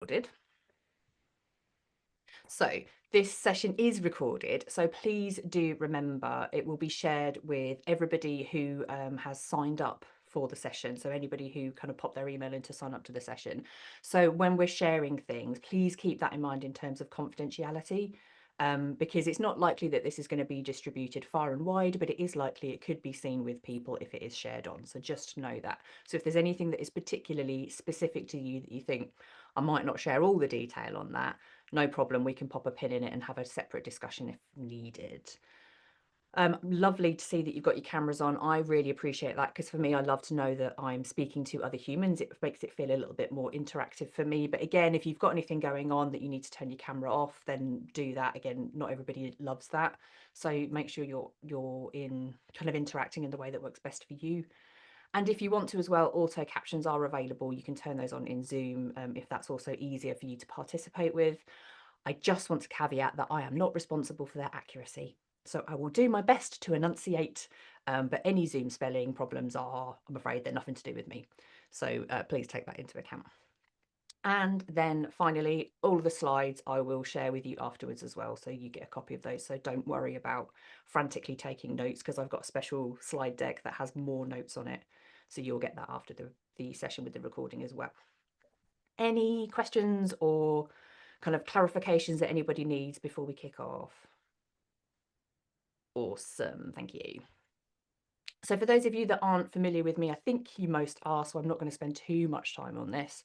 recorded. So this session is recorded, so please do remember it will be shared with everybody who has signed up for the session, so anybody who kind of popped their email in to sign up to the session. So when we're sharing things, please keep that in mind in terms of confidentiality, because it's not likely that this is going to be distributed far and wide, but it is likely it could be seen with people if it is shared on. So just know that. So if there's anything that is particularly specific to you that you think, I might not share all the detail on that, no problem, we can pop a pin in it and have a separate discussion if needed. Lovely to see that you've got your cameras on. I really appreciate that, because for me, I love to know that I'm speaking to other humans. It makes it feel a little bit more interactive for me. But again, if you've got anything going on that you need to turn your camera off, then do that. Again, not everybody loves that. So make sure you're in kind of interacting in the way that works best for you. And if you want to as well, auto captions are available. You can turn those on in Zoom if that's also easier for you to participate with. I just want to caveat that I am not responsible for their accuracy. So I will do my best to enunciate, but any Zoom spelling problems are, I'm afraid, they're nothing to do with me. So please take that into account. And then finally, all of the slides I will share with you afterwards as well, so you get a copy of those. So don't worry about frantically taking notes, because I've got a special slide deck that has more notes on it. So you'll get that after the session with the recording as well. Any questions or kind of clarifications that anybody needs before we kick off? Awesome, thank you. So for those of you that aren't familiar with me, I think you most are, so I'm not going to spend too much time on this.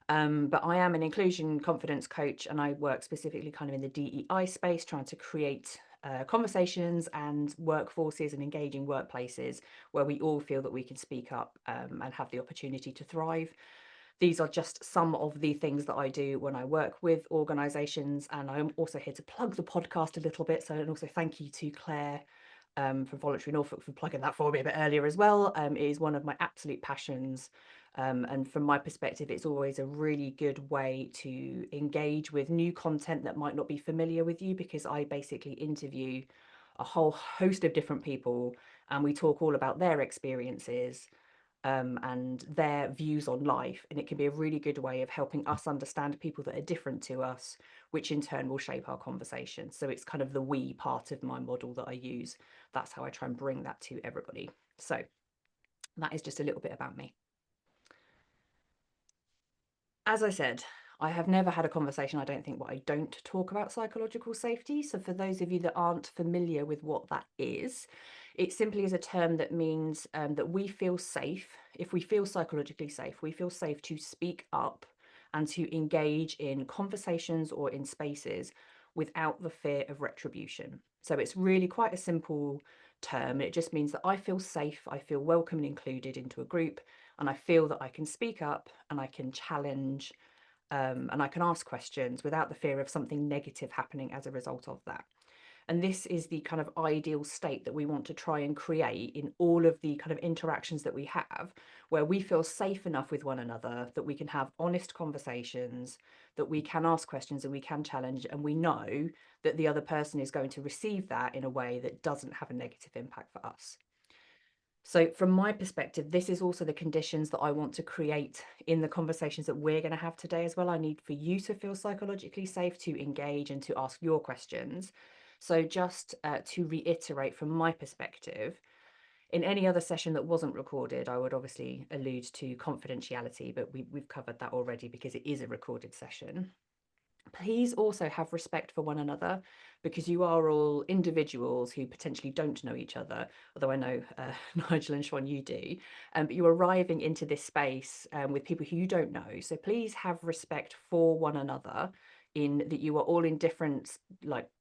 But I am an inclusion confidence coach, and I work specifically kind of in the DEI space, trying to create conversations and workforces and engaging workplaces where we all feel that we can speak up and have the opportunity to thrive. These are just some of the things that I do when I work with organisations, and I'm also here to plug the podcast a little bit. So, and also thank you to Claire from Voluntary Norfolk for plugging that for me a bit earlier as well. It is one of my absolute passions. And from my perspective, it's always a really good way to engage with new content that might not be familiar with you, because I basically interview a whole host of different people and we talk all about their experiences and their views on life. And it can be a really good way of helping us understand people that are different to us, which in turn will shape our conversation. So it's kind of the we part of my model that I use. That's how I try and bring that to everybody. So that is just a little bit about me. As I said, I have never had a conversation, I don't think, where I don't talk about psychological safety. So for those of you that aren't familiar with what that is, it simply is a term that means that we feel safe. If we feel psychologically safe, we feel safe to speak up and to engage in conversations or in spaces without the fear of retribution. So it's really quite a simple term. It just means that I feel safe, I feel welcome and included into a group, and I feel that I can speak up and I can challenge and I can ask questions without the fear of something negative happening as a result of that. And this is the kind of ideal state that we want to try and create in all of the kind of interactions that we have, where we feel safe enough with one another that we can have honest conversations, that we can ask questions and we can challenge, and we know that the other person is going to receive that in a way that doesn't have a negative impact for us. So from my perspective, this is also the conditions that I want to create in the conversations that we're going to have today as well. I need for you to feel psychologically safe to engage and to ask your questions. So just to reiterate from my perspective, in any other session that wasn't recorded, I would obviously allude to confidentiality, but we've covered that already because it is a recorded session. Please also have respect for one another, because you are all individuals who potentially don't know each other, although I know Nigel and Sian, you do, but you're arriving into this space with people who you don't know. So please have respect for one another, in that you are all in different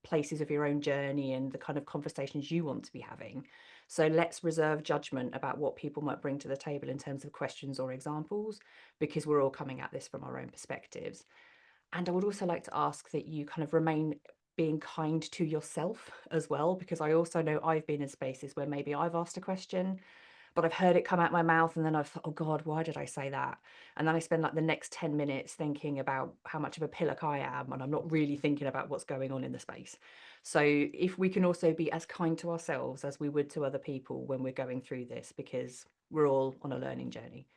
places of your own journey and the kind of conversations you want to be having. So let's reserve judgment about what people might bring to the table in terms of questions or examples, because we're all coming at this from our own perspectives. And I would also like to ask that you kind of remain being kind to yourself as well, because I also know I've been in spaces where maybe I've asked a question, but I've heard it come out my mouth and then I've thought, oh God, why did I say that? And then I spend like the next 10 minutes thinking about how much of a pillock I am, and I'm not really thinking about what's going on in the space. So if we can also be as kind to ourselves as we would to other people when we're going through this, because we're all on a learning journey.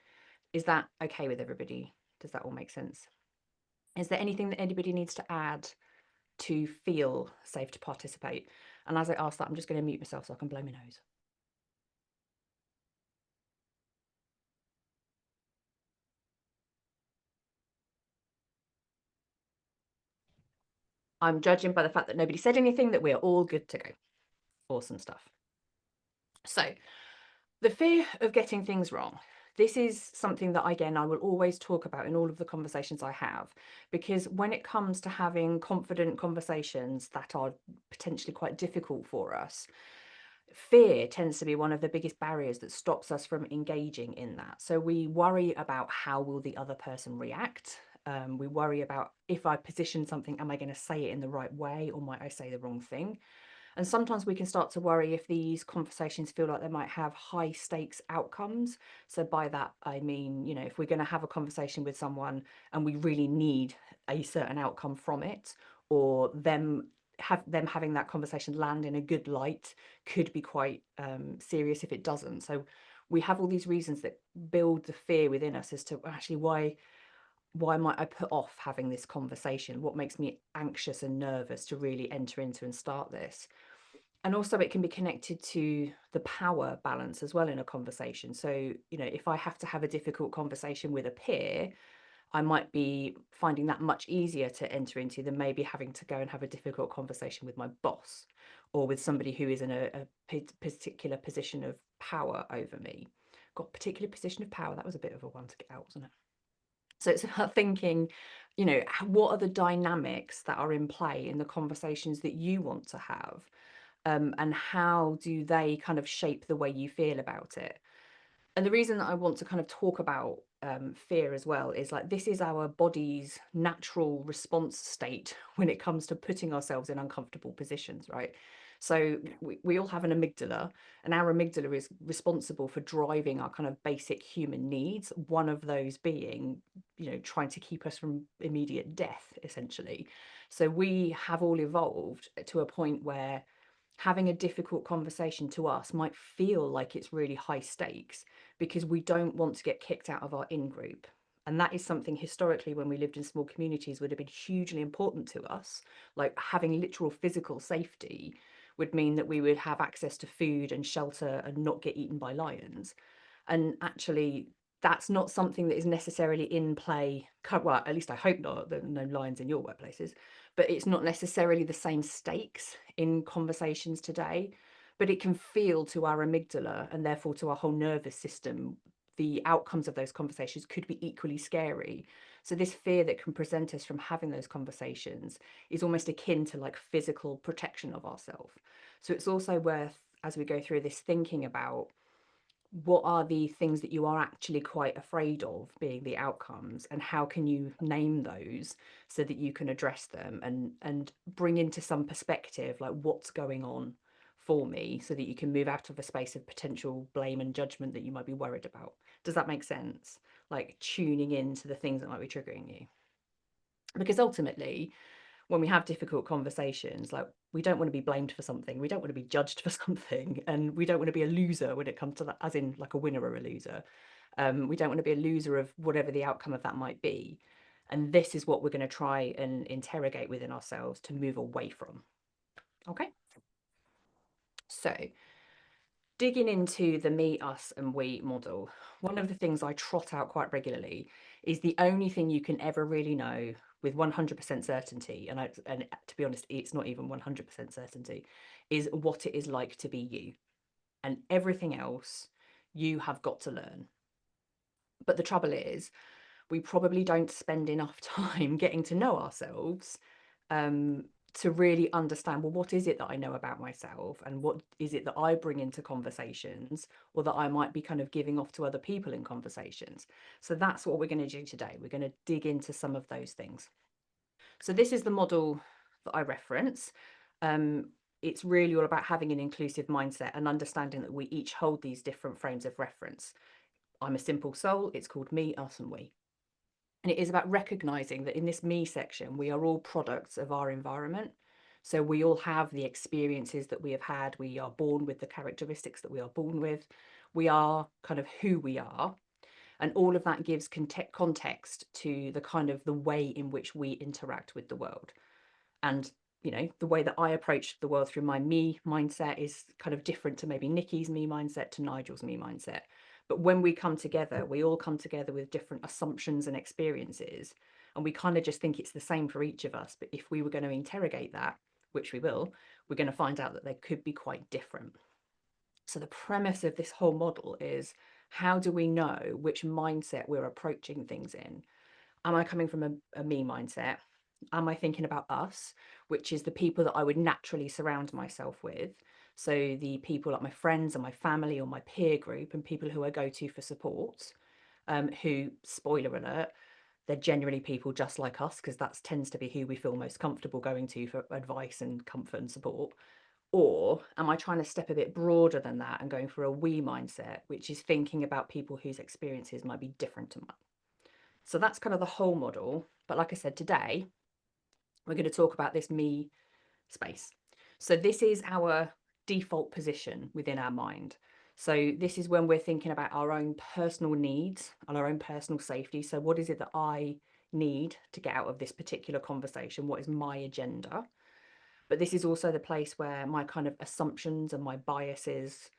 Is that okay with everybody? Does that all make sense? Is there anything that anybody needs to add to feel safe to participate? And as I ask that, I'm just going to mute myself so I can blow my nose. I'm judging by the fact that nobody said anything that we're all good to go. Awesome stuff. So, the fear of getting things wrong. This is something that, again, I will always talk about in all of the conversations I have, because when it comes to having confident conversations that are potentially quite difficult for us, fear tends to be one of the biggest barriers that stops us from engaging in that. So we worry about how will the other person react. We worry about, if I position something, am I going to say it in the right way, or might I say the wrong thing? And sometimes we can start to worry if these conversations feel like they might have high stakes outcomes. So by that, I mean, if we're going to have a conversation with someone and we really need a certain outcome from it, or them having that conversation land in a good light could be quite serious if it doesn't. So we have all these reasons that build the fear within us as to actually why might I put off having this conversation? What makes me anxious and nervous to really enter into and start this? And also it can be connected to the power balance as well in a conversation. So, if I have to have a difficult conversation with a peer, I might be finding that much easier to enter into than maybe having to go and have a difficult conversation with my boss, or with somebody who is in a particular position of power over me. Got particular position of power. That was a bit of a one to get out, wasn't it? So it's about thinking, what are the dynamics that are in play in the conversations that you want to have? And how do they kind of shape the way you feel about it? And the reason that I want to kind of talk about fear as well is, like, this is our body's natural response state when it comes to putting ourselves in uncomfortable positions, right? So we all have an amygdala, and our amygdala is responsible for driving our kind of basic human needs. One of those being, trying to keep us from immediate death, essentially. So we have all evolved to a point where having a difficult conversation to us might feel like it's really high stakes, because we don't want to get kicked out of our in group. And that is something historically, when we lived in small communities, would have been hugely important to us. Like, having literal physical safety would mean that we would have access to food and shelter and not get eaten by lions. And actually, that's not something that is necessarily in play. Well, at least I hope not. There are no lions in your workplaces, but it's not necessarily the same stakes in conversations today. But it can feel to our amygdala, and therefore to our whole nervous system, the outcomes of those conversations could be equally scary. So this fear that can present us from having those conversations is almost akin to like physical protection of ourselves. So it's also worth, as we go through this, thinking about what are the things that you are actually quite afraid of being the outcomes, and how can you name those so that you can address them and bring into some perspective, like, what's going on for me, so that you can move out of a space of potential blame and judgment that you might be worried about. Does that make sense? Like, tuning into the things that might be triggering you, because ultimately, when we have difficult conversations, like, we don't want to be blamed for something, we don't want to be judged for something, and we don't want to be a loser when it comes to that, as in like a winner or a loser. We don't want to be a loser of whatever the outcome of that might be. And this is what we're going to try and interrogate within ourselves to move away from. Okay, so digging into the me, us, and we model, one of the things I trot out quite regularly is the only thing you can ever really know with 100% certainty, and to be honest, it's not even 100% certainty, is what it is like to be you. And everything else you have got to learn. But the trouble is, we probably don't spend enough time getting to know ourselves, um, to really understand, well, what is it that I know about myself, and what is it that I bring into conversations, or that I might be kind of giving off to other people in conversations. So that's what we're going to do today. We're going to dig into some of those things. So this is the model that I reference. It's really all about having an inclusive mindset and understanding that we each hold these different frames of reference. I'm a simple soul. It's called me, us, and we. And it is about recognizing that in this me section, we are all products of our environment. So we all have the experiences that we have had. We are born with the characteristics that we are born with. We are kind of who we are. And all of that gives context to the kind of the way in which we interact with the world. And, you know, the way that I approach the world through my me mindset is kind of different to maybe Nikki's me mindset, to Nigel's me mindset. But when we come together, we all come together with different assumptions and experiences. And we kind of just think it's the same for each of us. But if we were going to interrogate that, which we will, we're going to find out that they could be quite different. So the premise of this whole model is, how do we know which mindset we're approaching things in? Am I coming from a me mindset? Am I thinking about us, which is the people that I would naturally surround myself with? So the people like my friends and my family or my peer group and people who I go to for support, who, spoiler alert, they're generally people just like us, because that tends to be who we feel most comfortable going to for advice and comfort and support. Or am I trying to step a bit broader than that and going for a we mindset, which is thinking about people whose experiences might be different to mine? So that's kind of the whole model. But like I said, today, we're going to talk about this me space. So this is our default position within our mind. So this is when we're thinking about our own personal needs and our own personal safety. So what is it that I need to get out of this particular conversation? What is my agenda? But this is also the place where my kind of assumptions and my biases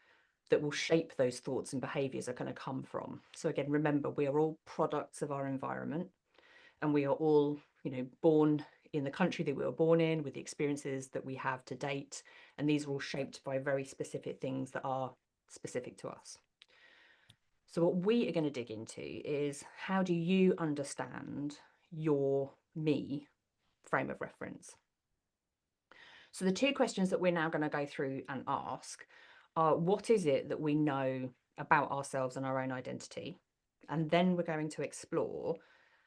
that will shape those thoughts and behaviors are going to come from. So again, remember, we are all products of our environment, and we are all, you know, born in the country that we were born in with the experiences that we have to date. And these are all shaped by very specific things that are specific to us. So what we are going to dig into is, how do you understand your me frame of reference? So the two questions that we're now going to go through and ask are, what is it that we know about ourselves and our own identity? And then we're going to explore,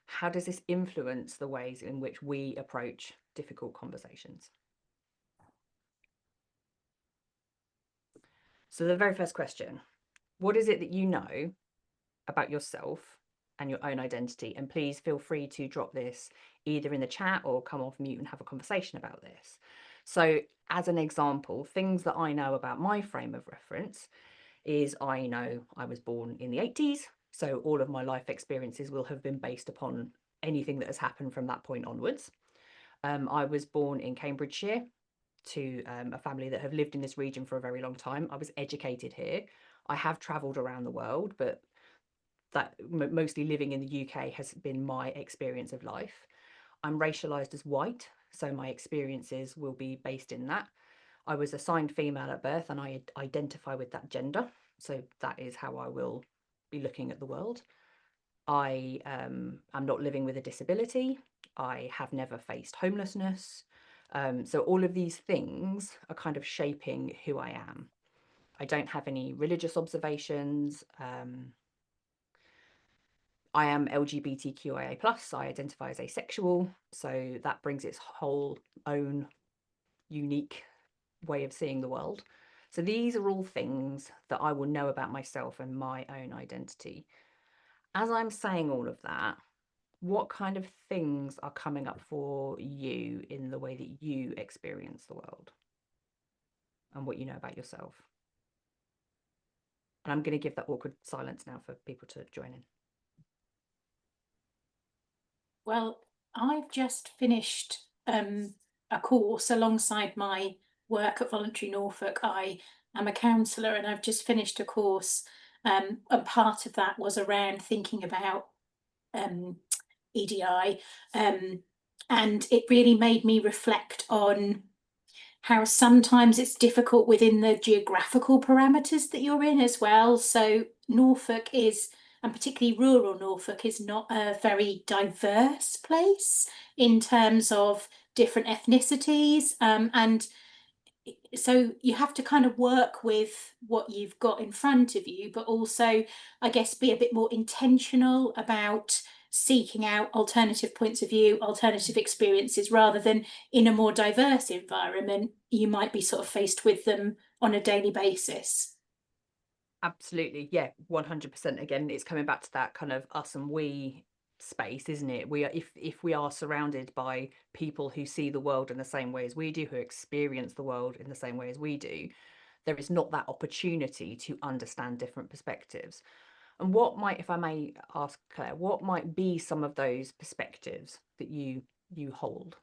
how does this influence the ways in which we approach difficult conversations? So the very first question, what is it that you know about yourself and your own identity? And please feel free to drop this either in the chat or come off mute and have a conversation about this. So as an example, things that I know about my frame of reference is, I know I was born in the 80s. So all of my life experiences will have been based upon anything that has happened from that point onwards. I was born in Cambridgeshire to a family that have lived in this region for a very long time. I was educated here. I have travelled around the world, but that mostly living in the UK has been my experience of life. I'm racialized as white, so my experiences will be based in that. I was assigned female at birth and I identify with that gender, so that is how I will be looking at the world. I am not living with a disability. I have never faced homelessness. So all of these things are kind of shaping who I am. I don't have any religious observations. I am LGBTQIA+, I identify as asexual, so that brings its whole own unique way of seeing the world. So these are all things that I will know about myself and my own identity. As I'm saying all of that, what kind of things are coming up for you in the way that you experience the world and what you know about yourself? And I'm going to give that awkward silence now for people to join in. Well, I've just finished a course alongside my work at Voluntary Norfolk. I am a counsellor and I've just finished a course, and part of that was around thinking about EDI, and it really made me reflect on how sometimes it's difficult within the geographical parameters that you're in as well. So Norfolk is, and particularly rural Norfolk, is not a very diverse place in terms of different ethnicities, and so you have to kind of work with what you've got in front of you, but also, I guess, be a bit more intentional about seeking out alternative points of view, alternative experiences, rather than in a more diverse environment, you might be sort of faced with them on a daily basis. Absolutely. Yeah, 100%. Again, it's coming back to that kind of us and we space, isn't it? We are, if we are surrounded by people who see the world in the same way as we do, who experience the world in the same way as we do, there is not that opportunity to understand different perspectives. And what might, if I may ask Claire, what might be some of those perspectives that you hold?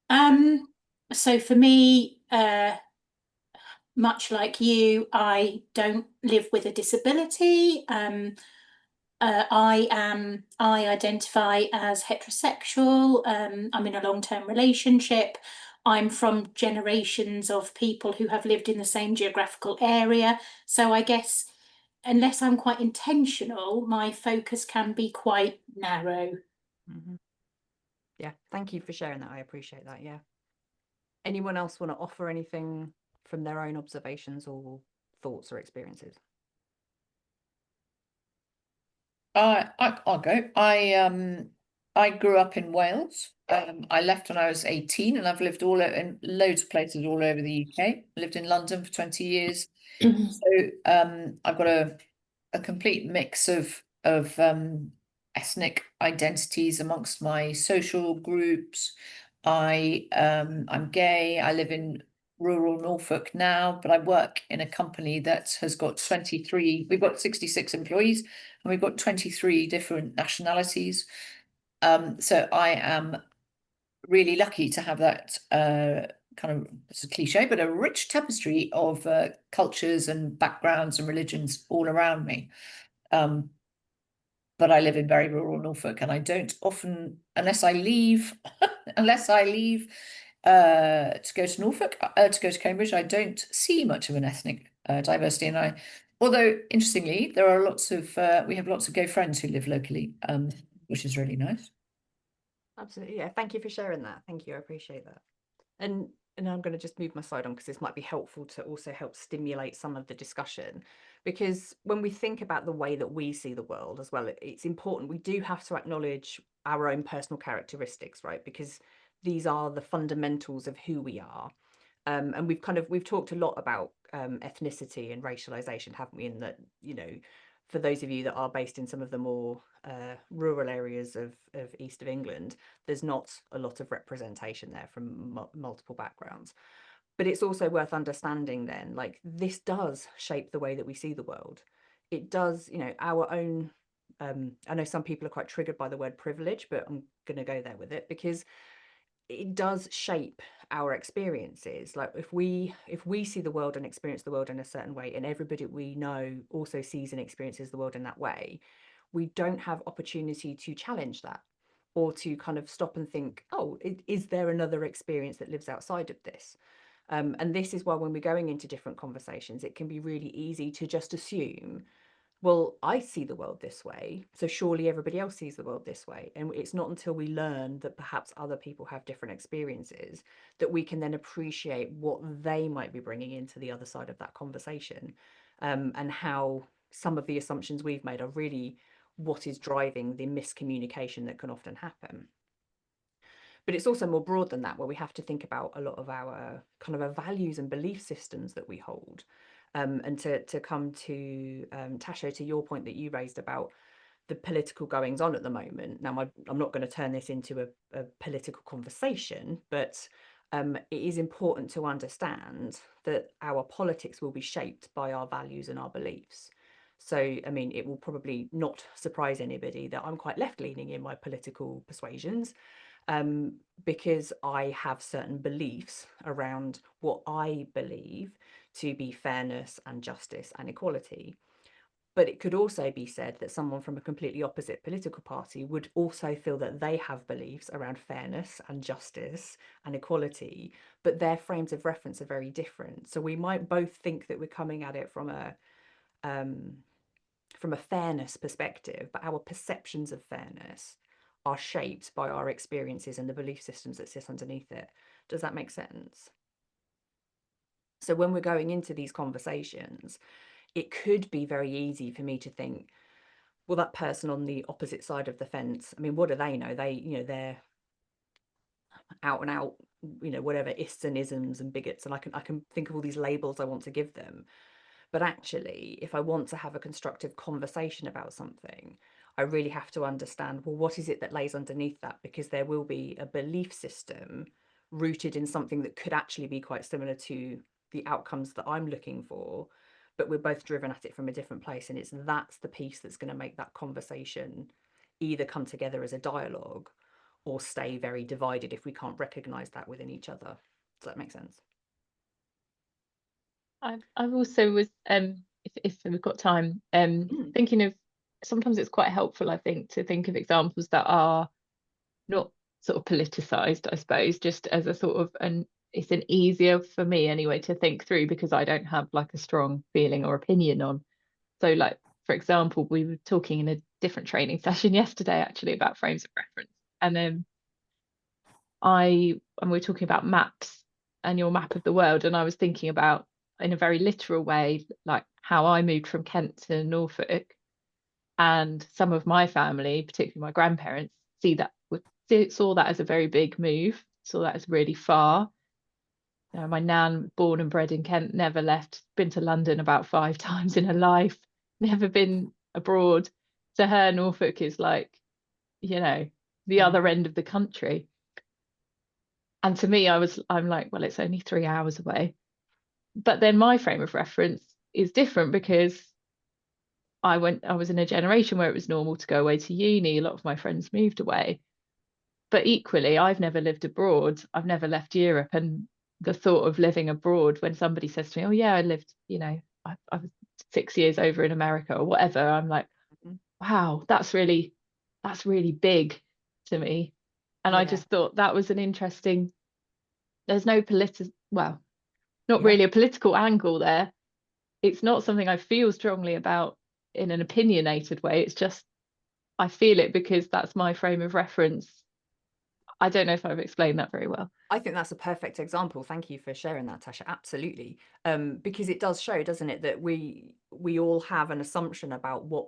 Um, so for me, much like you, I don't live with a disability. I identify as heterosexual. I'm in a long-term relationship. I'm from generations of people who have lived in the same geographical area. So I guess unless I'm quite intentional, my focus can be quite narrow. Hmm. Yeah, thank you for sharing that. I appreciate that. Yeah. Anyone else want to offer anything from their own observations or thoughts or experiences? I'll go. I grew up in Wales. I left when I was 18, and I've lived in loads of places all over the UK. Lived in London for 20 years. So I've got a complete mix of ethnic identities amongst my social groups. I'm gay. I live in rural Norfolk now, but I work in a company that has got 23, we've got 66 employees, and we've got 23 different nationalities. So I am really lucky to have that kind of, it's a cliche, but a rich tapestry of cultures and backgrounds and religions all around me. Um, but I live in very rural Norfolk, and I don't often, unless I leave, unless I leave to go to Norfolk, to go to Cambridge, I don't see much of an ethnic diversity. And although interestingly, there are we have lots of gay friends who live locally, which is really nice. Absolutely. Yeah. Thank you for sharing that. Thank you. I appreciate that. And and I'm going to just move my slide on because this might be helpful to also help stimulate some of the discussion. Because when we think about the way that we see the world as well, it's important. We do have to acknowledge our own personal characteristics, right? Because these are the fundamentals of who we are. And we've talked a lot about ethnicity and racialization, haven't we? In that, for those of you that are based in some of the more rural areas of east of England, there's not a lot of representation there from multiple backgrounds. But it's also worth understanding then, like, this does shape the way that we see the world. It does, our own. I know some people are quite triggered by the word privilege, but I'm going to go there with it because it does shape our experiences. Like if we see the world and experience the world in a certain way, and everybody we know also sees and experiences the world in that way, we don't have opportunity to challenge that or to kind of stop and think, oh, is there another experience that lives outside of this? And this is why when we're going into different conversations, it can be really easy to just assume, well, I see the world this way, so surely everybody else sees the world this way. And it's not until we learn that perhaps other people have different experiences that we can then appreciate what they might be bringing into the other side of that conversation, and how some of the assumptions we've made are really what is driving the miscommunication that can often happen. But it's also more broad than that, where we have to think about a lot of our kind of our values and belief systems that we hold. And to come to Tasha, to your point that you raised about the political goings on at the moment. Now, I'm not going to turn this into a political conversation, but it is important to understand that our politics will be shaped by our values and our beliefs. So, I mean, it will probably not surprise anybody that I'm quite left leaning in my political persuasions, um, because I have certain beliefs around what I believe to be fairness and justice and equality. But it could also be said that someone from a completely opposite political party would also feel that they have beliefs around fairness and justice and equality, but their frames of reference are very different. So we might both think that we're coming at it um, from a fairness perspective, but our perceptions of fairness are shaped by our experiences and the belief systems that sit underneath it. Does that make sense? So when we're going into these conversations, it could be very easy for me to think, well, that person on the opposite side of the fence, I mean, what do they know? They're out and out, whatever ists and isms and bigots, and I can think of all these labels I want to give them. But actually, if I want to have a constructive conversation about something, I really have to understand, well, what is it that lays underneath that? Because there will be a belief system rooted in something that could actually be quite similar to the outcomes that I'm looking for. but we're both driven at it from a different place. And that's the piece that's going to make that conversation either come together as a dialogue or stay very divided if we can't recognize that within each other. Does that make sense? I've also was if we've got time thinking of, sometimes it's quite helpful, I think, to think of examples that are not sort of politicized, I suppose, just as a sort of it's an easier for me anyway to think through, because I don't have like a strong feeling or opinion on. So like, for example, we were talking in a different training session yesterday actually about frames of reference, and then we're talking about maps and your map of the world, and I was thinking about, in a very literal way, like how I moved from Kent to Norfolk, and some of my family, particularly my grandparents, saw that as a very big move, saw that as really far. My nan, born and bred in Kent, never left, been to London about 5 times in her life, never been abroad. To her, Norfolk is like, the other end of the country. And to me, I'm like, well, it's only 3 hours away. But then my frame of reference is different, because I was in a generation where it was normal to go away to uni. A lot of my friends moved away. But equally, I've never lived abroad. I've never left Europe. And the thought of living abroad, when somebody says to me, oh yeah, I lived, I was 6 years over in America or whatever, I'm like, wow, that's really big to me. And I just thought that was an interesting, there's no not really a political angle there. It's not something I feel strongly about in an opinionated way. It's just, I feel it because that's my frame of reference. I don't know if I've explained that very well. I think that's a perfect example. Thank you for sharing that, Tasha. Absolutely. Because it does show, doesn't it, that we all have an assumption about what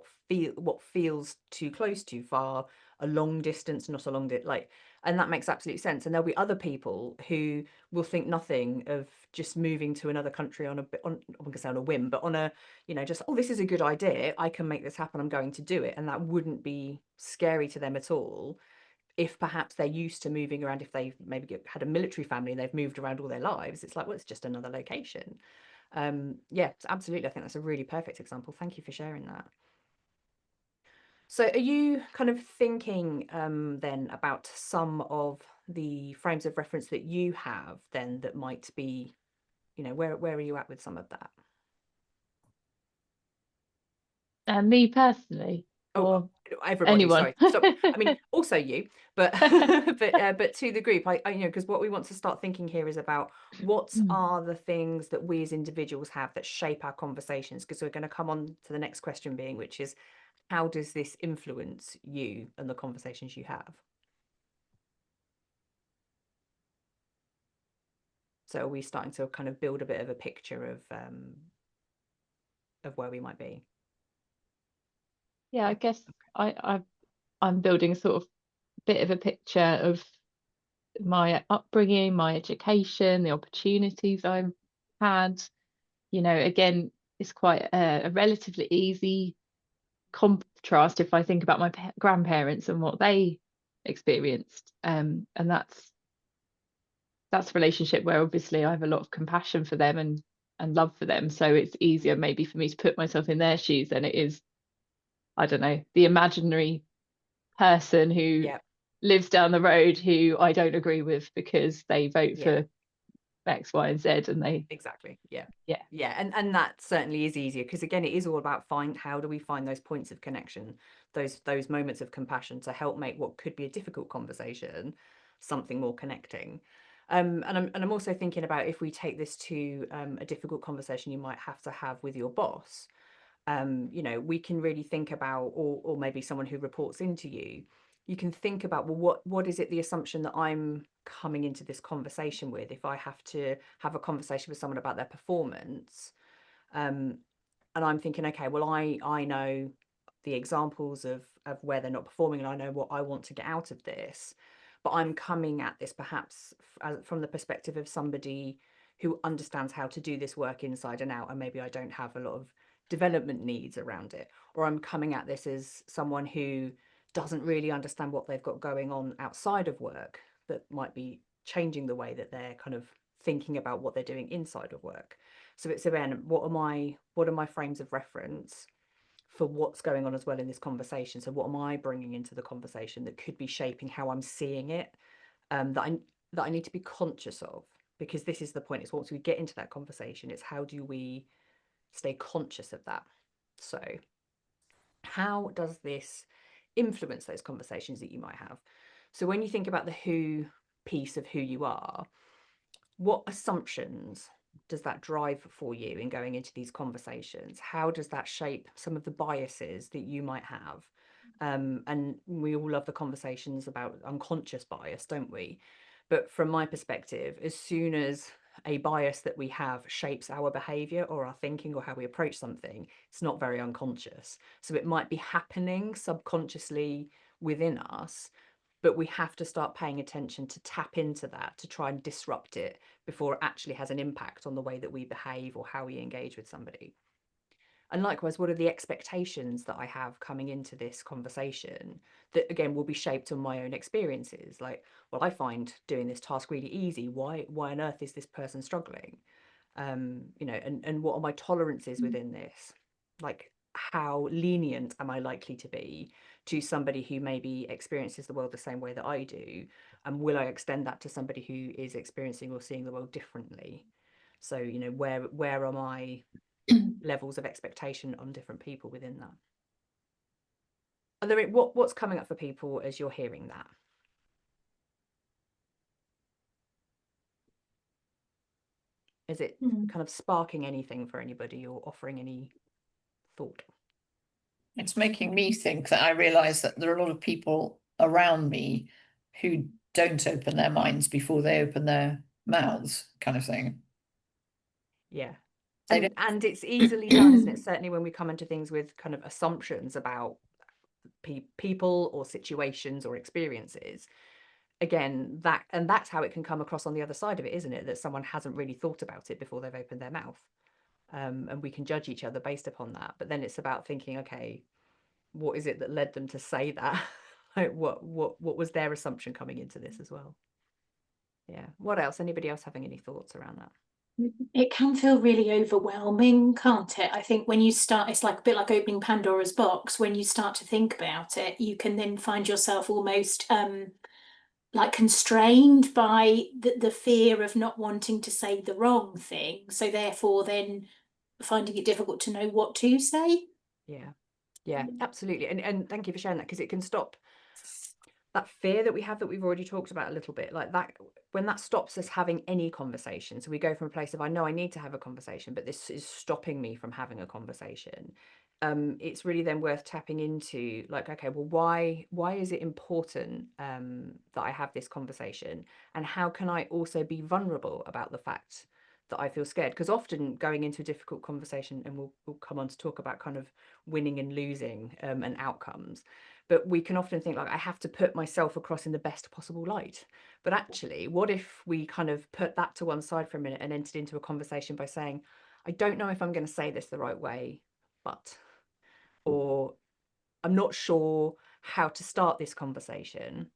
feels too close, too far, a long distance, not a long and that makes absolute sense. And there'll be other people who will think nothing of just moving to another country I'm going to say on a whim, but on a, just, oh, this is a good idea, I can make this happen, I'm going to do it. And that wouldn't be scary to them at all, if perhaps they're used to moving around. If they've maybe had a military family and they've moved around all their lives, it's like, well, it's just another location. Yeah, absolutely. I think that's a really perfect example. Thank you for sharing that. So are you kind of thinking then about some of the frames of reference that you have then that might be, where are you at with some of that? Me personally, or everybody, anyone? sorry. Stop. I mean, also you, but but to the group, I because what we want to start thinking here is about what are the things that we as individuals have that shape our conversations, because we're going to come on to the next question being, which is, how does this influence you and the conversations you have? So are we starting to kind of build a bit of a picture of where we might be? Yeah, I guess I'm building a sort of bit of a picture of my upbringing, my education, the opportunities I've had. Again, it's quite a relatively easy contrast if I think about my grandparents and what they experienced. And that's a relationship where obviously I have a lot of compassion for them and love for them. So it's easier maybe for me to put myself in their shoes than it is, I don't know, the imaginary person who lives down the road who I don't agree with because they vote for X, Y, and Z, and they exactly. And that certainly is easier, because again, it is all about how do we find those points of connection, those moments of compassion to help make what could be a difficult conversation something more connecting. And I'm also thinking about, if we take this to a difficult conversation you might have to have with your boss, we can really think about, or maybe someone who reports into you, you can think about, well, what is it, the assumption that I'm coming into this conversation with, if I have to have a conversation with someone about their performance, and I'm thinking, okay, well, I know the examples of where they're not performing, and I know what I want to get out of this, but I'm coming at this perhaps from the perspective of somebody who understands how to do this work inside and out, and maybe I don't have a lot of development needs around it, or I'm coming at this as someone who doesn't really understand what they've got going on outside of work that might be changing the way that they're kind of thinking about what they're doing inside of work. So it's again, what are my frames of reference for what's going on as well in this conversation? So what am I bringing into the conversation that could be shaping how I'm seeing it, that I need to be conscious of? Because this is the point, is once we get into that conversation, it's how do we stay conscious of that? So how does this influence those conversations that you might have? So when you think about the who piece of who you are, what assumptions does that drive for you in going into these conversations? How does that shape some of the biases that you might have? And we all love the conversations about unconscious bias, don't we? But from my perspective, as soon as a bias that we have shapes our behavior or our thinking or how we approach something, it's not very unconscious. So it might be happening subconsciously within us, but we have to start paying attention to tap into that, to try and disrupt it before it actually has an impact on the way that we behave or how we engage with somebody. And likewise, what are the expectations that I have coming into this conversation that, again, will be shaped on my own experiences? Like, well, I find doing this task really easy. Why on earth is this person struggling? You know, and what are my tolerances within this? Like, how lenient am I likely to be to somebody who maybe experiences the world the same way that I do? And will I extend that to somebody who is experiencing or seeing the world differently? So, you know, where are my levels of expectation on different people within that? Are there what's coming up for people as you're hearing that? Is it kind of sparking anything for anybody or offering any thought? It's making me think that I realise that there are a lot of people around me who don't open their minds before they open their mouths, kind of thing. Yeah. They And it's easily done, isn't it? Certainly when we come into things with kind of assumptions about people or situations or experiences. Again, that's how it can come across on the other side of it, isn't it? That someone hasn't really thought about it before they've opened their mouth. And we can judge each other based upon that. But then it's about thinking, okay, what is it that led them to say that? Like what was their assumption coming into this as well? Yeah. What else? Anybody else having any thoughts around that? It can feel really overwhelming, can't it? I think when you start, it's like a bit like opening Pandora's box. When you start to think about it, you can then find yourself almost like constrained by the fear of not wanting to say the wrong thing. So therefore then finding it difficult to know what to say. Yeah, absolutely. And thank you for sharing that, because it can stop that fear that we have that we've already talked about a little bit, like that, when that stops us having any conversation. So we go from a place of, I know I need to have a conversation, but this is stopping me from having a conversation. It's really then worth tapping into, like, okay, well, why is it important that I have this conversation? And how can I also be vulnerable about the fact that I feel scared? Because often going into a difficult conversation, and we'll come on to talk about kind of winning and losing and outcomes, but we can often think like, I have to put myself across in the best possible light. But actually, what if we kind of put that to one side for a minute and entered into a conversation by saying, I don't know if I'm going to say this the right way, but, or I'm not sure how to start this conversation.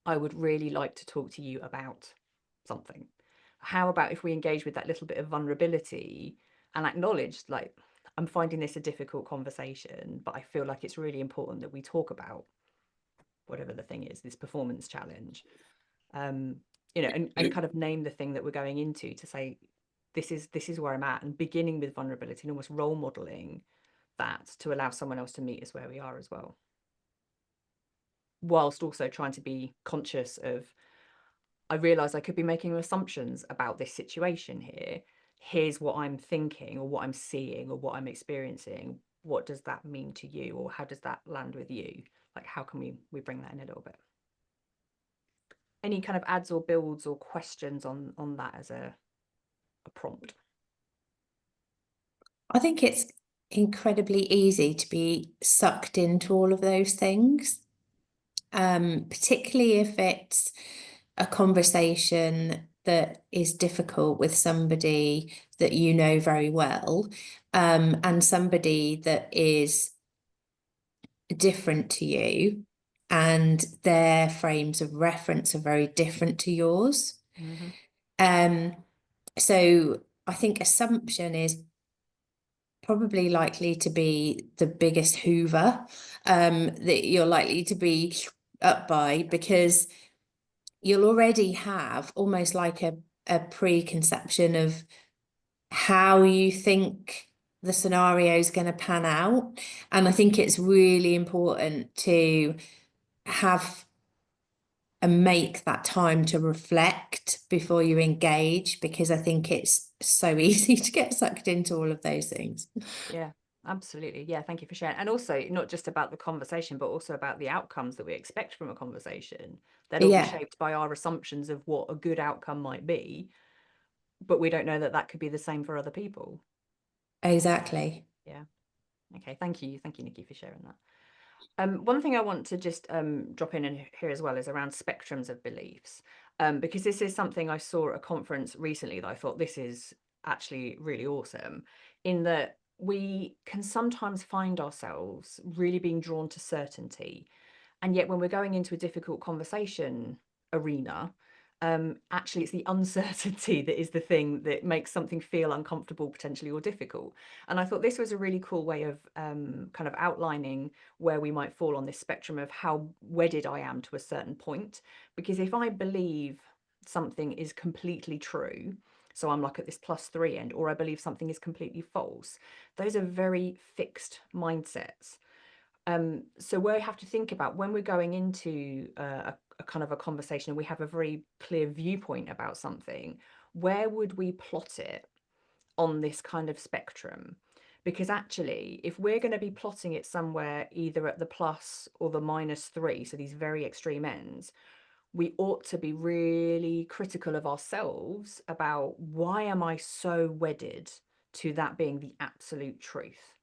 I would really like to talk to you about something. How about if we engage with that little bit of vulnerability and acknowledge, like, I'm finding this a difficult conversation, but I feel like it's really important that we talk about whatever the thing is, this performance challenge, you know, and kind of name the thing that we're going into, to say, this is where I'm at, and beginning with vulnerability and almost role modeling that to allow someone else to meet us where we are as well, whilst also trying to be conscious of, I realize I could be making assumptions about this situation here. Here's what I'm thinking or what I'm seeing or what I'm experiencing. What does that mean to you, or how does that land with you? Like, how can we bring that in a little bit? Any kind of adds or builds or questions on that as a prompt? I think it's incredibly easy to be sucked into all of those things, particularly if it's a conversation that is difficult with somebody that you know very well, and somebody that is different to you, and their frames of reference are very different to yours. Mm-hmm. So I think assumption is probably likely to be the biggest hoover that you're likely to be up by, because you'll already have almost like a preconception of how you think the scenario is going to pan out. And I think it's really important to have and make that time to reflect before you engage, because I think it's so easy to get sucked into all of those things. Yeah, absolutely. Yeah, thank you for sharing. And also not just about the conversation, but also about the outcomes that we expect from a conversation. They'll all be Yeah, shaped by our assumptions of what a good outcome might be, but we don't know that that could be the same for other people. exactly. Yeah. Okay, thank you. Thank you, Nikki, for sharing that. One thing I want to just drop in here as well is around spectrums of beliefs, because this is something I saw at a conference recently that I thought this is actually really awesome, in that we can sometimes find ourselves really being drawn to certainty. And yet when we're going into a difficult conversation arena, actually it's the uncertainty that is the thing that makes something feel uncomfortable potentially or difficult. And I thought this was a really cool way of kind of outlining where we might fall on this spectrum of how wedded I am to a certain point. Because if I believe something is completely true, so I'm like at this +3 end, or I believe something is completely false, those are very fixed mindsets. So we have to think about when we're going into a kind of a conversation and we have a very clear viewpoint about something, where would we plot it on this kind of spectrum? Because actually, if we're going to be plotting it somewhere either at the plus or the -3, so these very extreme ends, we ought to be really critical of ourselves about, why am I so wedded to that being the absolute truth?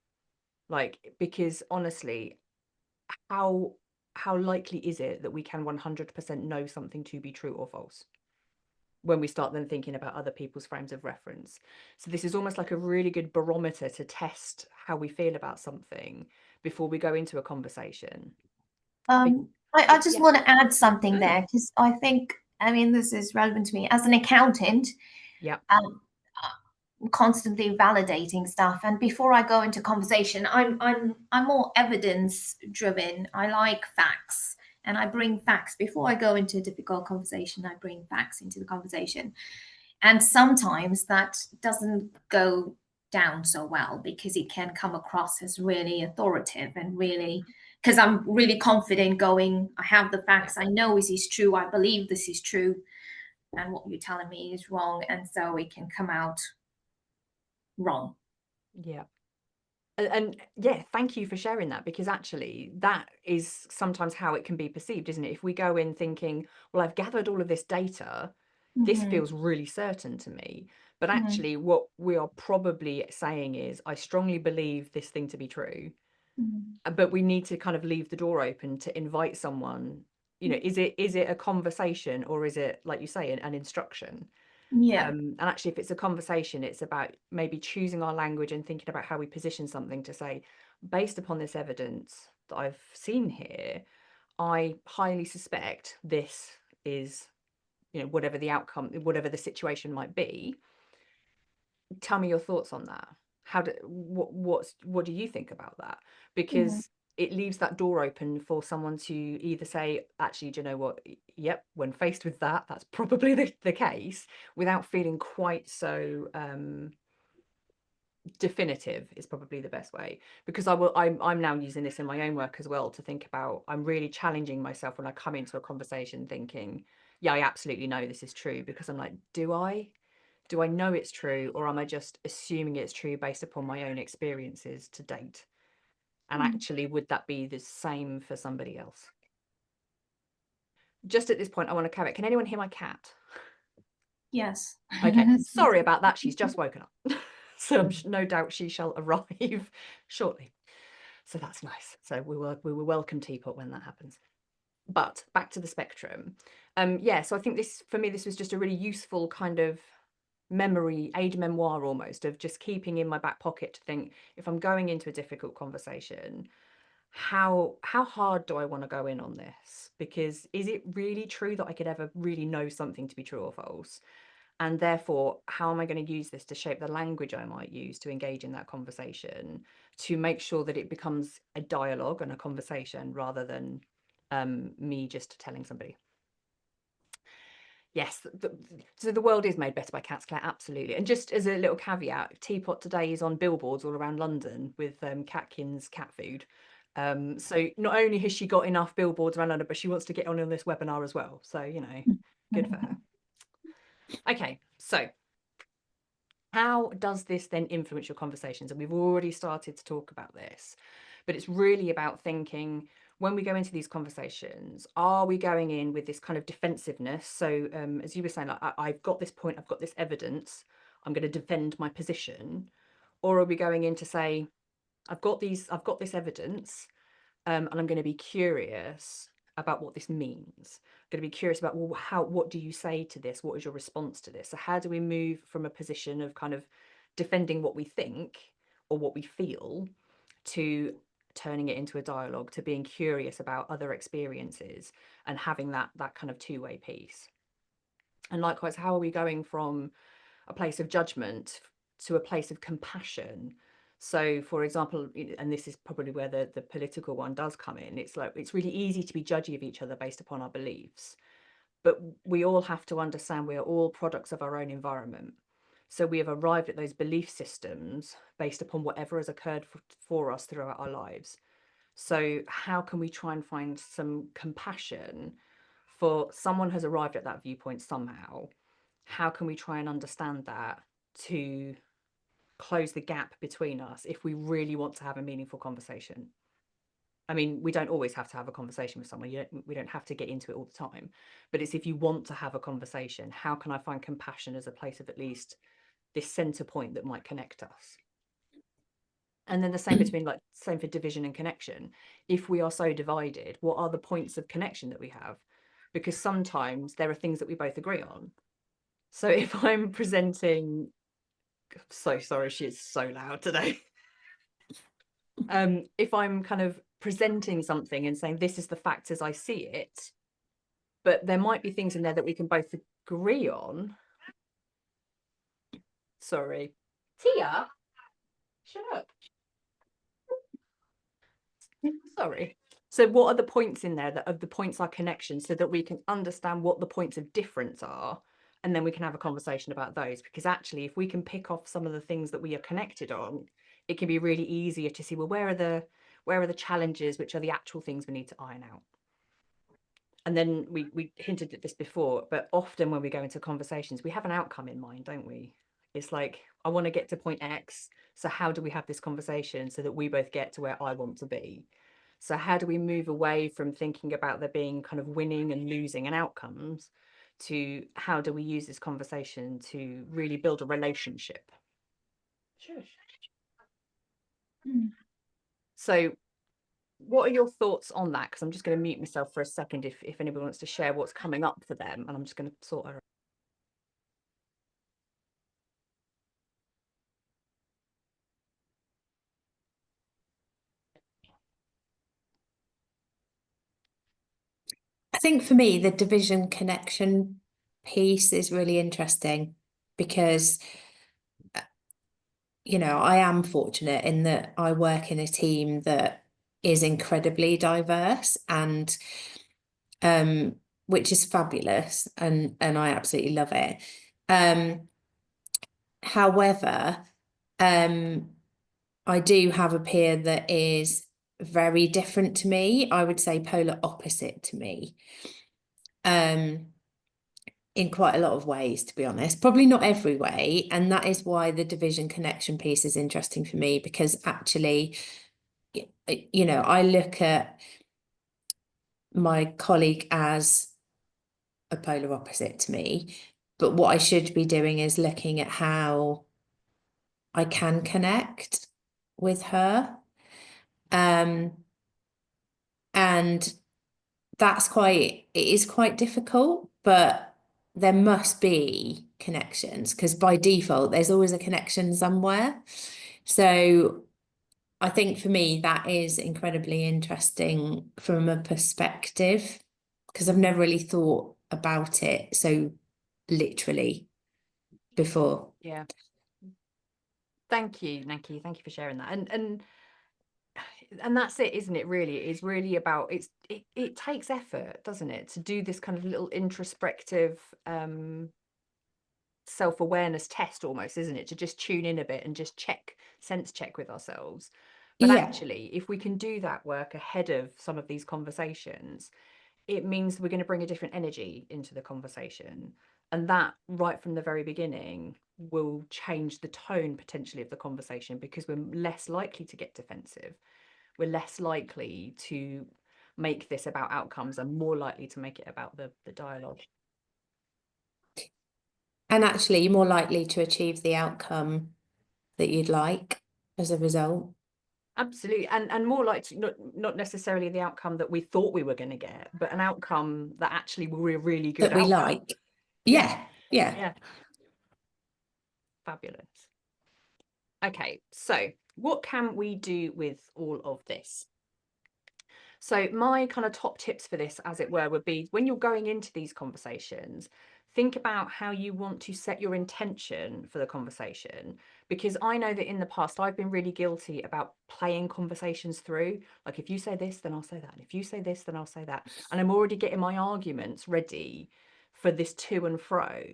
Like, because honestly, how likely is it that we can 100% know something to be true or false when we start then thinking about other people's frames of reference? So this is almost like a really good barometer to test how we feel about something before we go into a conversation. I just Yeah. want to add something there, because I think, I mean, this is relevant to me as an accountant. Yeah. Constantly validating stuff, and before I go into conversation, I'm more evidence driven. I like facts, and I bring facts before I go into a difficult conversation. I bring facts into the conversation, and sometimes that doesn't go down so well, because it can come across as really authoritative and really, because I'm really confident going, I have the facts, I know this is true, I believe this is true, and what you're telling me is wrong, and so it can come out wrong. Yeah. And yeah, thank you for sharing that, because actually that is sometimes how it can be perceived, isn't it? If we go in thinking, well, I've gathered all of this data, this feels really certain to me. But actually what we are probably saying is, I strongly believe this thing to be true. But we need to kind of leave the door open to invite someone, you know, is it a conversation, or is it, like you say, an instruction? Yeah. And actually, if it's a conversation, it's about maybe choosing our language and thinking about how we position something to say, based upon this evidence that I've seen here, I highly suspect this is, you know, whatever the outcome, whatever the situation might be. Tell me your thoughts on that. What do you think about that? Because it leaves that door open for someone to either say, actually, do you know what? Yep, when faced with that, that's probably the case, without feeling quite so definitive is probably the best way. Because I'm now using this in my own work as well, to think about, I'm really challenging myself when I come into a conversation thinking, yeah, I absolutely know this is true, because I'm like, do I know it's true, or am I just assuming it's true based upon my own experiences to date? And actually, would that be the same for somebody else? Just at this point, I want to carry. Can anyone hear my cat? Yes. Okay, sorry about that. She's just woken up. So no doubt she shall arrive shortly. So that's nice. So we will welcome Teapot when that happens. But back to the spectrum. Yeah, so I think this, for me, this was just a really useful kind of memory, aid memoir almost, of just keeping in my back pocket to think, if I'm going into a difficult conversation, how hard do I want to go in on this? Because is it really true that I could ever really know something to be true or false? And therefore, how am I going to use this to shape the language I might use to engage in that conversation, to make sure that it becomes a dialogue and a conversation rather than me just telling somebody. Yes, so the world is made better by cats, Claire, absolutely. And just as a little caveat, Teapot today is on billboards all around London with Catkins cat food. So not only has she got enough billboards around London, but she wants to get on this webinar as well. So, you know, good for her. Okay, so how does this then influence your conversations? And we've already started to talk about this, but it's really about thinking, when we go into these conversations, are we going in with this kind of defensiveness? So as you were saying, like, I've got this point, I've got this evidence, I'm going to defend my position. Or are we going in to say, I've got this evidence, and I'm going to be curious about what this means. I'm going to be curious about, well, what do you say to this? What is your response to this? So how do we move from a position of kind of defending what we think or what we feel to turning it into a dialogue, to being curious about other experiences and having that kind of two-way piece? And likewise, how are we going from a place of judgment to a place of compassion? So, for example, and this is probably where the political one does come in, it's like, it's really easy to be judgy of each other based upon our beliefs, but we all have to understand we are all products of our own environment. So we have arrived at those belief systems based upon whatever has occurred for us throughout our lives. So how can we try and find some compassion for someone has arrived at that viewpoint somehow? How can we try and understand that to close the gap between us if we really want to have a meaningful conversation? I mean, we don't always have to have a conversation with someone. We don't have to get into it all the time. But it's, if you want to have a conversation, how can I find compassion as a place of at least this center point that might connect us? And then the same between, like, same for division and connection. If we are so divided, what are the points of connection that we have? Because sometimes there are things that we both agree on. So if I'm presenting, so sorry, she is so loud today. If I'm kind of presenting something and saying, this is the fact as I see it, but there might be things in there that we can both agree on. Sorry. Tia, shut up. Sorry. So what are the points in there that of the points are connections, so that we can understand what the points of difference are, and then we can have a conversation about those? Because actually, if we can pick off some of the things that we are connected on, it can be really easier to see, well, where are the challenges, which are the actual things we need to iron out. And then we hinted at this before, but often when we go into conversations, we have an outcome in mind, don't we? It's like, I want to get to point X, so how do we have this conversation so that we both get to where I want to be? So how do we move away from thinking about there being kind of winning and losing and outcomes, to how do we use this conversation to really build a relationship? Sure. So what are your thoughts on that? Because I'm just going to mute myself for a second if anybody wants to share what's coming up for them, and I'm just going to sort of. I think for me, the division connection piece is really interesting because, you know, I am fortunate in that I work in a team that is incredibly diverse, and which is fabulous, and I absolutely love it. However, I do have a peer that is very different to me. I would say polar opposite to me. In quite a lot of ways, to be honest, probably not every way. And that is why the division connection piece is interesting for me, because actually, you know, I look at my colleague as a polar opposite to me, but what I should be doing is looking at how I can connect with her. And it is quite difficult, but there must be connections, because by default, there's always a connection somewhere. So I think for me, that is incredibly interesting from a perspective, because I've never really thought about it so literally. before. Yeah. Thank you, Nanki. Thank you for sharing that. And that's it, isn't it? Really, it is really about it takes effort, doesn't it, to do this kind of little introspective self-awareness test almost, isn't it, to just tune in a bit and just sense check with ourselves. But Yeah. actually, if we can do that work ahead of some of these conversations, it means we're going to bring a different energy into the conversation, and that right from the very beginning will change the tone potentially of the conversation, because we're less likely to get defensive, we're less likely to make this about outcomes and more likely to make it about the dialogue. And actually, you're more likely to achieve the outcome that you'd like as a result. Absolutely. And more like not necessarily the outcome that we thought we were going to get, but an outcome that actually will be a really good That we outcome. like. Yeah. Fabulous. Okay, so what can we do with all of this? So my kind of top tips for this, as it were, would be when you're going into these conversations, think about how you want to set your intention for the conversation, because I know that in the past I've been really guilty about playing conversations through. Like, if you say this, then I'll say that. And if you say this, then I'll say that. And I'm already getting my arguments ready for this to and fro.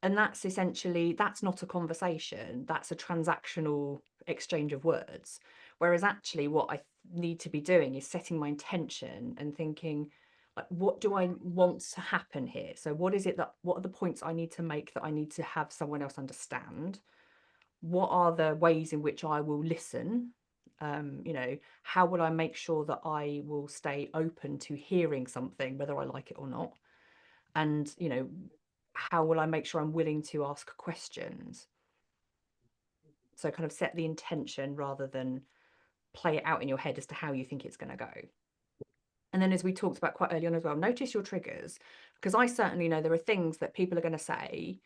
And that's essentially, that's not a conversation, that's a transactional exchange of words. Whereas actually what I need to be doing is setting my intention and thinking, like, what do I want to happen here? So what are the points I need to make that I need to have someone else understand? What are the ways in which I will listen? How will I make sure that I will stay open to hearing something, whether I like it or not? And, how will I make sure I'm willing to ask questions? So kind of set the intention rather than play it out in your head as to how you think it's going to go. And then, as we talked about quite early on as well, notice your triggers, because I certainly know there are things that people are going to say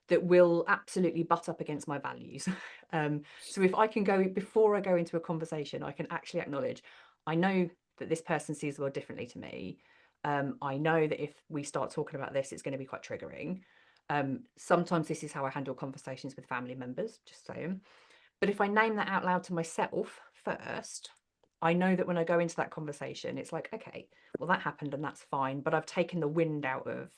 that will absolutely butt up against my values. So if I can go, before I go into a conversation, I can actually acknowledge, I know that this person sees the world differently to me. I know that if we start talking about this, it's going to be quite triggering. Sometimes this is how I handle conversations with family members, just saying. But if I name that out loud to myself first, I know that when I go into that conversation, it's like, okay, well, that happened and that's fine. But I've taken the wind out of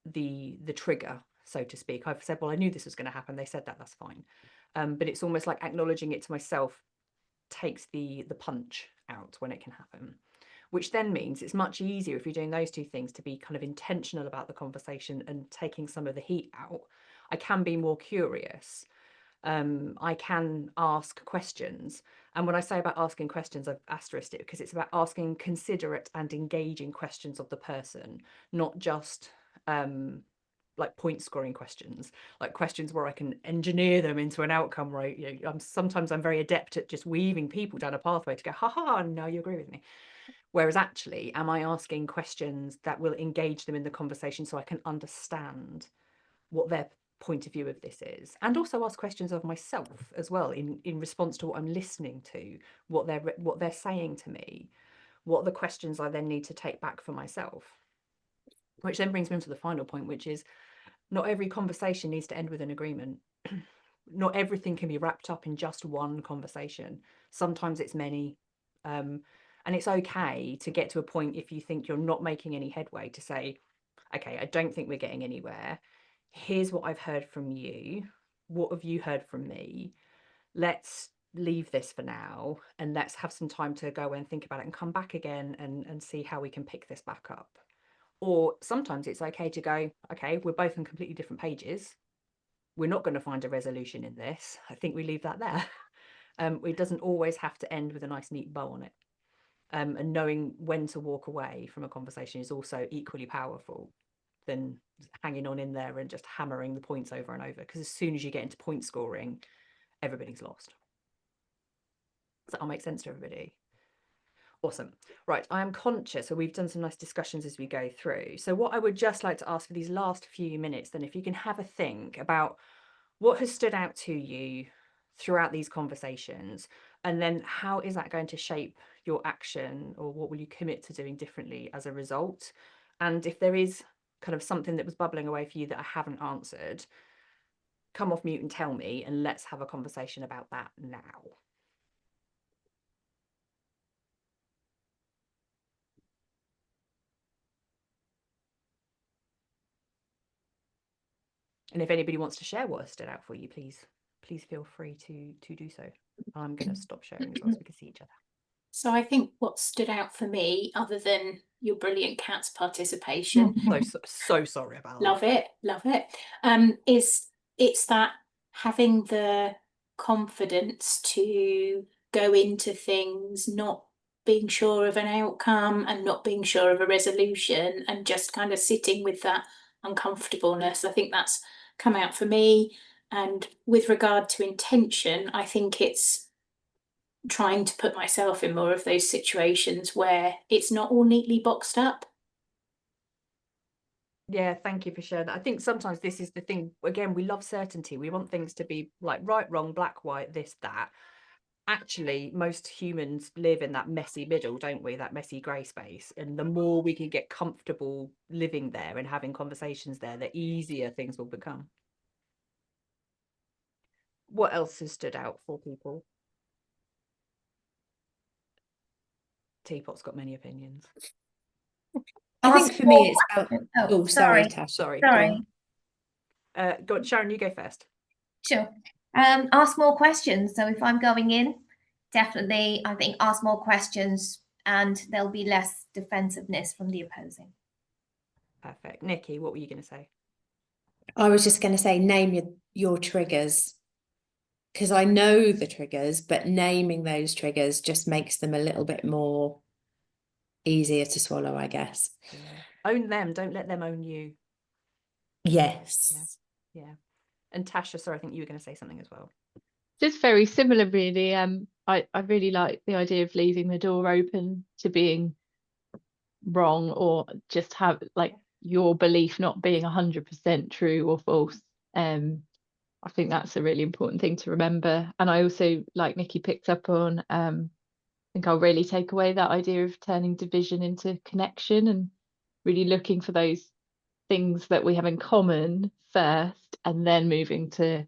the trigger, so to speak. I've said, well, I knew this was going to happen. They said that, that's fine. But it's almost like acknowledging it to myself takes the punch out when it can happen, which then means it's much easier, if you're doing those two things, to be kind of intentional about the conversation and taking some of the heat out. I can be more curious. I can ask questions. And when I say about asking questions, I've asterisked it because it's about asking considerate and engaging questions of the person, not just like point scoring questions, like questions where I can engineer them into an outcome, right? Sometimes I'm very adept at just weaving people down a pathway to go, haha, now you agree with me. Whereas actually, am I asking questions that will engage them in the conversation so I can understand what their point of view of this is, and also ask questions of myself as well in response to what I'm listening to, what they're saying to me, what are the questions I then need to take back for myself. Which then brings me on to the final point, which is not every conversation needs to end with an agreement. Not everything can be wrapped up in just one conversation. Sometimes it's many. And it's okay to get to a point, if you think you're not making any headway, to say, okay, I don't think we're getting anywhere. Here's what I've heard from you. What have you heard from me? Let's leave this for now and let's have some time to go and think about it and come back again and see how we can pick this back up. Or sometimes it's okay to go, okay, we're both on completely different pages. We're not going to find a resolution in this. I think we leave that there. It doesn't always have to end with a nice neat bow on it. And knowing when to walk away from a conversation is also equally powerful than hanging on in there and just hammering the points over and over. Because as soon as you get into point scoring, everybody's lost. Does that all make sense to everybody? Awesome. Right, I am conscious, so we've done some nice discussions as we go through. So what I would just like to ask for these last few minutes, then, if you can have a think about what has stood out to you throughout these conversations, and then how is that going to shape your action, or what will you commit to doing differently as a result? And if there is kind of something that was bubbling away for you that I haven't answered, come off mute and tell me, and let's have a conversation about that now. And if anybody wants to share what has stood out for you, please feel free to do so. I'm going to stop sharing as well so we can see each other. So I think what stood out for me, other than your brilliant cat's participation, so sorry about that. love it, is it's that having the confidence to go into things not being sure of an outcome and not being sure of a resolution, and just kind of sitting with that uncomfortableness. I think that's come out for me. And with regard to intention, I think it's trying to put myself in more of those situations where it's not all neatly boxed up. Yeah, thank you for sharing that. I think sometimes this is the thing, again, we love certainty. We want things to be like right, wrong, black, white, this, that. Actually, most humans live in that messy middle, don't we? That messy grey space. And the more we can get comfortable living there and having conversations there, the easier things will become. What else has stood out for people? Teapot's got many opinions. I think for me it's about, oh, sorry, Tash. Sorry. Sorry. Go on, Sharon, you go first. Sure. Ask more questions. So if I'm going in, definitely, I think ask more questions and there'll be less defensiveness from the opposing. Perfect. Nikki, what were you going to say? I was just going to say, name your triggers, because I know the triggers, but naming those triggers just makes them a little bit more easier to swallow, I guess. Yeah. Own them. Don't let them own you. Yes. Yeah. And Tasha, sorry, I think you were going to say something as well. Just very similar, really. I really like the idea of leaving the door open to being wrong, or just have like your belief not being 100% true or false. I think that's a really important thing to remember. And I also, like Nikki picked up on, I think I'll really take away that idea of turning division into connection and really looking for those things that we have in common first, and then moving to,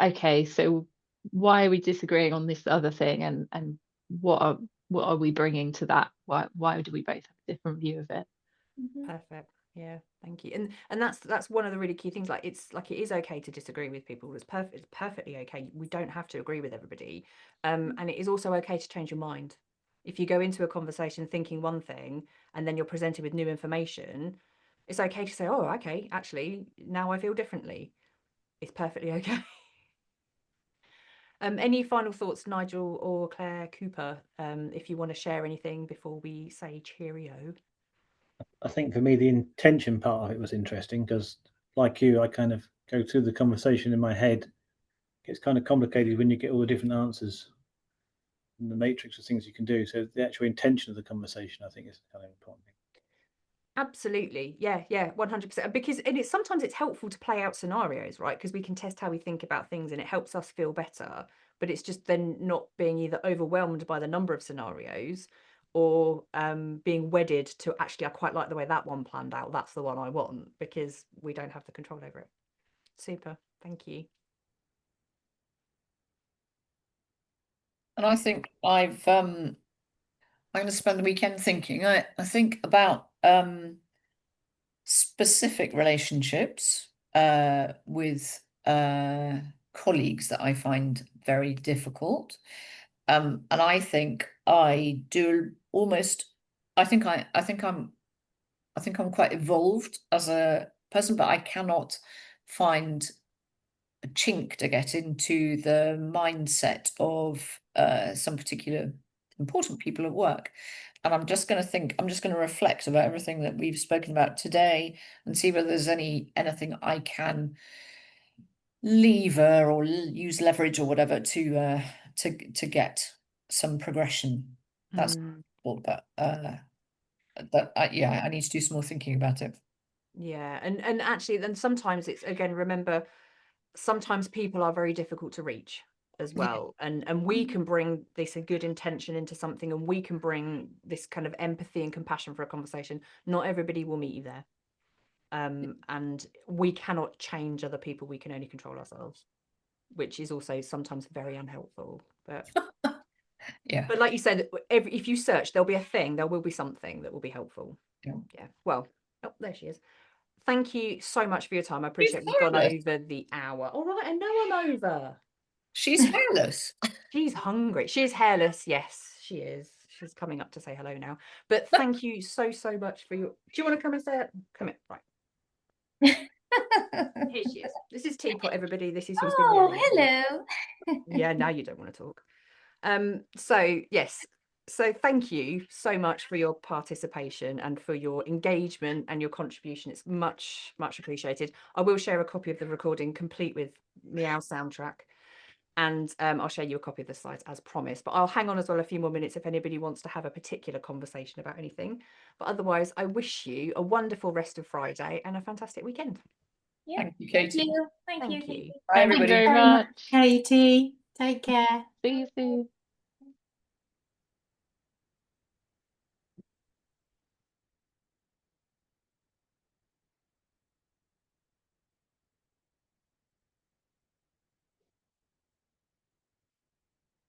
okay, so why are we disagreeing on this other thing, and what are we bringing to that? Why do we both have a different view of it? Perfect. Yeah, thank you. And that's one of the really key things. Like it is okay to disagree with people. It's perfectly okay. We don't have to agree with everybody. And it is also okay to change your mind. If you go into a conversation thinking one thing and then you're presented with new information, it's okay to say, oh, okay, actually, now I feel differently. It's perfectly okay. Any final thoughts, Nigel or Claire Cooper, if you want to share anything before we say cheerio? I think for me, the intention part of it was interesting because, like you, I kind of go through the conversation in my head. It gets kind of complicated when you get all the different answers and the matrix of things you can do. So the actual intention of the conversation, I think, is kind of important thing. Absolutely. Yeah, 100%. Because sometimes it's helpful to play out scenarios, right? Because we can test how we think about things and it helps us feel better. But it's just then not being either overwhelmed by the number of scenarios or being wedded to, actually, I quite like the way that one planned out. That's the one I want, because we don't have the control over it. Super. Thank you. And I think I'm going to spend the weekend thinking. I think about specific relationships with colleagues that I find very difficult. And I think I do almost. I think I'm quite evolved as a person, but I cannot find a chink to get into the mindset of some particular important people at work. And I'm just going to reflect about everything that we've spoken about today and see whether there's anything I can lever or use leverage or whatever to get some progression. That's all, but I need to do some more thinking about it. Yeah, and actually, then sometimes it's, again, remember, sometimes people are very difficult to reach as well, and we can bring this a good intention into something, and we can bring this kind of empathy and compassion for a conversation. Not everybody will meet you there. And we cannot change other people, we can only control ourselves, which is also sometimes very unhelpful. But Yeah. but like you said, if you search, there'll be a thing, there will be something that will be helpful. Yeah. Well, oh, there she is. Thank you so much for your time. I appreciate we've gone over the hour. All right, I know I'm over. She's hairless. She's hungry. She's hairless. Yes, she is. She's coming up to say hello now. But thank you so much for your. Do you want to come and say it? Come in. Right. Here she is. This is Teapot, everybody. This is who's been Oh, yelling at me. hello. Yeah, now you don't want to talk. So yes. So thank you so much for your participation and for your engagement and your contribution. It's much appreciated. I will share a copy of the recording complete with Meow soundtrack. And I'll share you a copy of the slides as promised, but I'll hang on as well a few more minutes if anybody wants to have a particular conversation about anything. But otherwise, I wish you a wonderful rest of Friday and a fantastic weekend. Yeah. Thank you, Katie. Thank you. Bye, Thank you everybody. very Very much, much. Katie. Take care. See you soon.